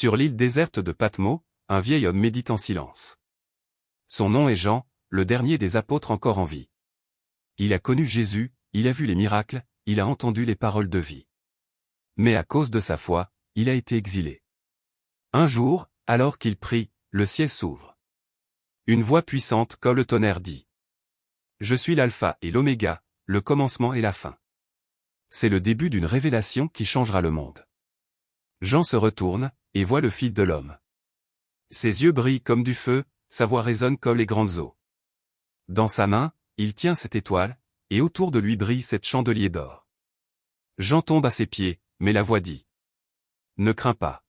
Sur l'île déserte de Patmos, un vieil homme médite en silence. Son nom est Jean, le dernier des apôtres encore en vie. Il a connu Jésus, il a vu les miracles, il a entendu les paroles de vie. Mais à cause de sa foi, il a été exilé. Un jour, alors qu'il prie, le ciel s'ouvre. Une voix puissante comme le tonnerre dit : Je suis l'alpha et l'oméga, le commencement et la fin. C'est le début d'une révélation qui changera le monde. Jean se retourne, et voit le Fils de l'homme. Ses yeux brillent comme du feu, sa voix résonne comme les grandes eaux. Dans sa main, il tient cette étoile, et autour de lui brille cette chandelier d'or. Jean tombe à ses pieds, mais la voix dit : Ne crains pas.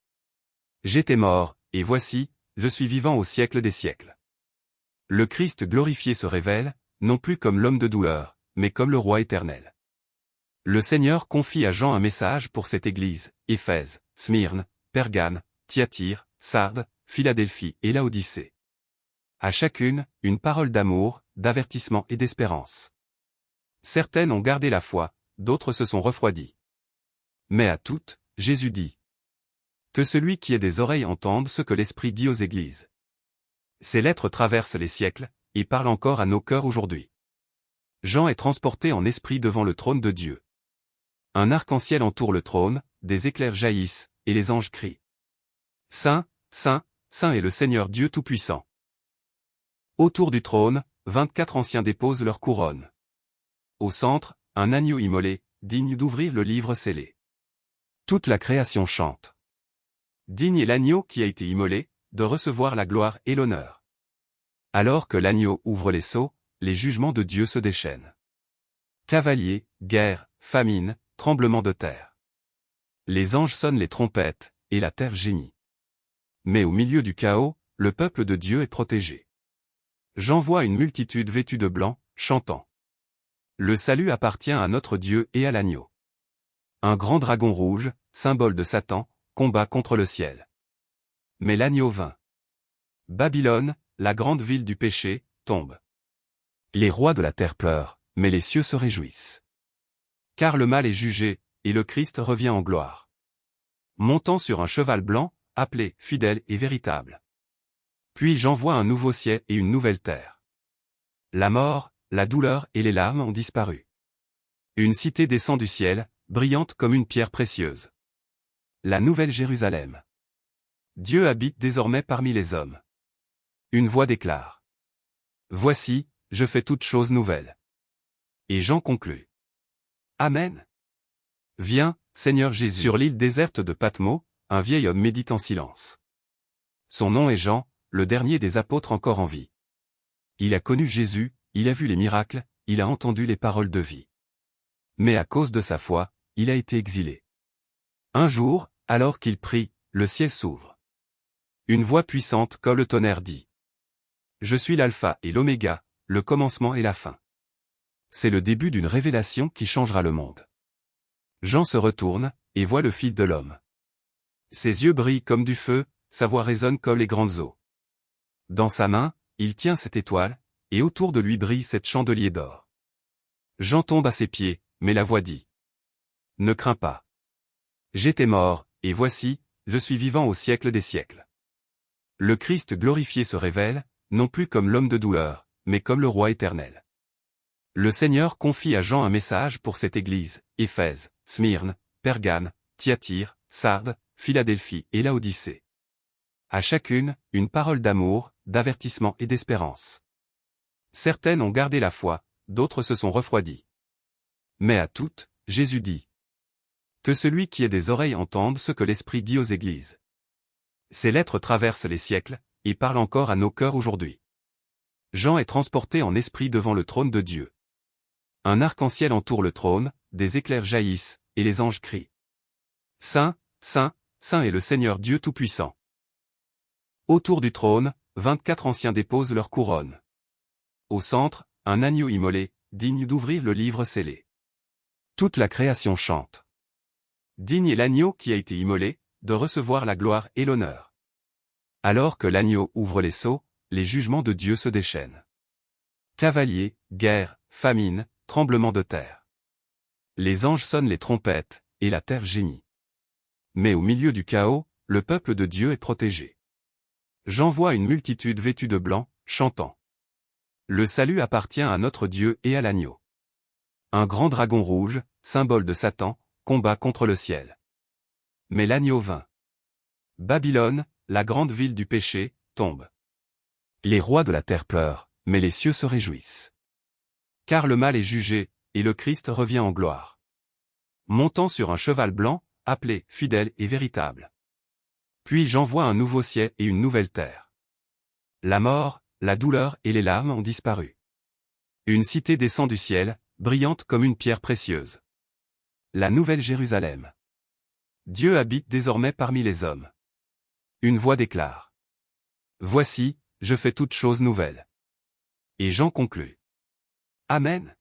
J'étais mort, et voici, je suis vivant au siècle des siècles. Le Christ glorifié se révèle, non plus comme l'homme de douleur, mais comme le roi éternel. Le Seigneur confie à Jean un message pour cette église, Éphèse, Smyrne, Pergame, Thyatire, Sardes, Philadelphie et Laodicée. À chacune, une parole d'amour, d'avertissement et d'espérance. Certaines ont gardé la foi, d'autres se sont refroidies. Mais à toutes, Jésus dit : Que celui qui ait des oreilles entende ce que l'Esprit dit aux églises. Ces lettres traversent les siècles, et parlent encore à nos cœurs aujourd'hui. Jean est transporté en esprit devant le trône de Dieu. Un arc-en-ciel entoure le trône, des éclairs jaillissent, et les anges crient : Saint, Saint, Saint est le Seigneur Dieu Tout-Puissant. Autour du trône, 24 anciens déposent leur couronne. Au centre, un agneau immolé, digne d'ouvrir le livre scellé. Toute la création chante. Digne est l'agneau qui a été immolé, de recevoir la gloire et l'honneur. Alors que l'agneau ouvre les sceaux, les jugements de Dieu se déchaînent. Cavaliers, guerre, famine, tremblement de terre. Les anges sonnent les trompettes, et la terre gémit. Mais au milieu du chaos, le peuple de Dieu est protégé. Jean voit une multitude vêtue de blanc, chantant. Le salut appartient à notre Dieu et à l'agneau. Un grand dragon rouge, symbole de Satan, combat contre le ciel. Mais l'agneau vainc. Babylone, la grande ville du péché, tombe. Les rois de la terre pleurent, mais les cieux se réjouissent. Car le mal est jugé, et le Christ revient en gloire. Montant sur un cheval blanc, appelé, fidèle et véritable. Puis Jean voit un nouveau ciel et une nouvelle terre. La mort, la douleur et les larmes ont disparu. Une cité descend du ciel, brillante comme une pierre précieuse. La nouvelle Jérusalem. Dieu habite désormais parmi les hommes. Une voix déclare : Voici, je fais toutes choses nouvelles. Et Jean conclut : Amen. Viens, Seigneur Jésus. Sur l'île déserte de Patmos, un vieil homme médite en silence. Son nom est Jean, le dernier des apôtres encore en vie. Il a connu Jésus, il a vu les miracles, il a entendu les paroles de vie. Mais à cause de sa foi, il a été exilé. Un jour, alors qu'il prie, le ciel s'ouvre. Une voix puissante comme le tonnerre dit : Je suis l'alpha et l'oméga, le commencement et la fin. C'est le début d'une révélation qui changera le monde. Jean se retourne, et voit le Fils de l'homme. Ses yeux brillent comme du feu, sa voix résonne comme les grandes eaux. Dans sa main, il tient cette étoile, et autour de lui brille cette chandelier d'or. Jean tombe à ses pieds, mais la voix dit : Ne crains pas. J'étais mort, et voici, je suis vivant au siècle des siècles. Le Christ glorifié se révèle, non plus comme l'homme de douleur, mais comme le roi éternel. Le Seigneur confie à Jean un message pour cette église, Éphèse, Smyrne, Pergame, Thyatire, Sardes, Philadelphie et Laodicée. À chacune, une parole d'amour, d'avertissement et d'espérance. Certaines ont gardé la foi, d'autres se sont refroidies. Mais à toutes, Jésus dit : Que celui qui ait des oreilles entende ce que l'Esprit dit aux églises. Ces lettres traversent les siècles, et parlent encore à nos cœurs aujourd'hui. Jean est transporté en esprit devant le trône de Dieu. Un arc-en-ciel entoure le trône, des éclairs jaillissent, et les anges crient : Saint, Saint, Saint est le Seigneur Dieu Tout-Puissant. Autour du trône, 24 anciens déposent leur couronne. Au centre, un agneau immolé, digne d'ouvrir le livre scellé. Toute la création chante. Digne est l'agneau qui a été immolé, de recevoir la gloire et l'honneur. Alors que l'agneau ouvre les sceaux, les jugements de Dieu se déchaînent. Cavaliers, guerre, famine, tremblement de terre. Les anges sonnent les trompettes, et la terre gémit. Mais au milieu du chaos, le peuple de Dieu est protégé. J'en vois une multitude vêtue de blanc, chantant. Le salut appartient à notre Dieu et à l'agneau. Un grand dragon rouge, symbole de Satan, combat contre le ciel. Mais l'agneau vint. Babylone, la grande ville du péché, tombe. Les rois de la terre pleurent, mais les cieux se réjouissent. Car le mal est jugé, et le Christ revient en gloire. Montant sur un cheval blanc, appelé, fidèle et véritable. Puis j'en vois un nouveau ciel et une nouvelle terre. La mort, la douleur et les larmes ont disparu. Une cité descend du ciel, brillante comme une pierre précieuse. La nouvelle Jérusalem. Dieu habite désormais parmi les hommes. Une voix déclare. Voici, je fais toutes choses nouvelles. Et Jean conclut. Amen.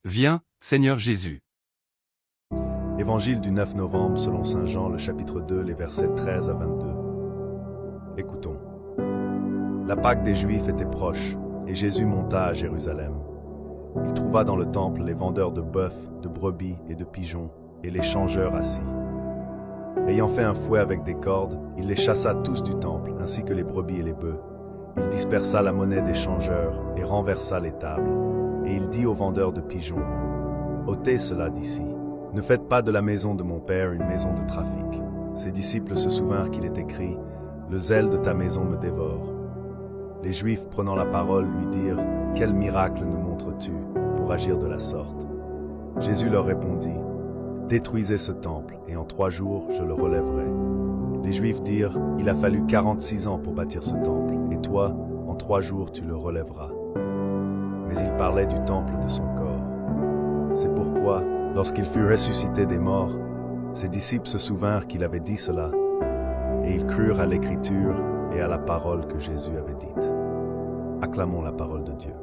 Viens, Seigneur Jésus. Évangile du 9 novembre selon saint Jean, le chapitre 2, les versets 13 à 22. Écoutons. La Pâque des Juifs était proche, et Jésus monta à Jérusalem. Il trouva dans le temple les vendeurs de bœufs, de brebis et de pigeons, et les changeurs assis. Ayant fait un fouet avec des cordes, il les chassa tous du temple, ainsi que les brebis et les bœufs. Il dispersa la monnaie des changeurs et renversa les tables. Et il dit aux vendeurs de pigeons, « Ôtez cela d'ici. Ne faites pas de la maison de mon Père une maison de trafic. » Ses disciples se souvinrent qu'il est écrit, « Le zèle de ta maison me dévore. » Les Juifs prenant la parole lui dirent, « Quel miracle nous montres-tu pour agir de la sorte ?» Jésus leur répondit, « Détruisez ce temple, et en 3 jours je le relèverai. » Les Juifs dirent, « Il a fallu 46 ans pour bâtir ce temple, et toi, en 3 jours tu le relèveras. » Mais il parlait du temple de son corps. C'est pourquoi, lorsqu'il fut ressuscité des morts, ses disciples se souvinrent qu'il avait dit cela, et ils crurent à l'Écriture et à la parole que Jésus avait dite. Acclamons la parole de Dieu.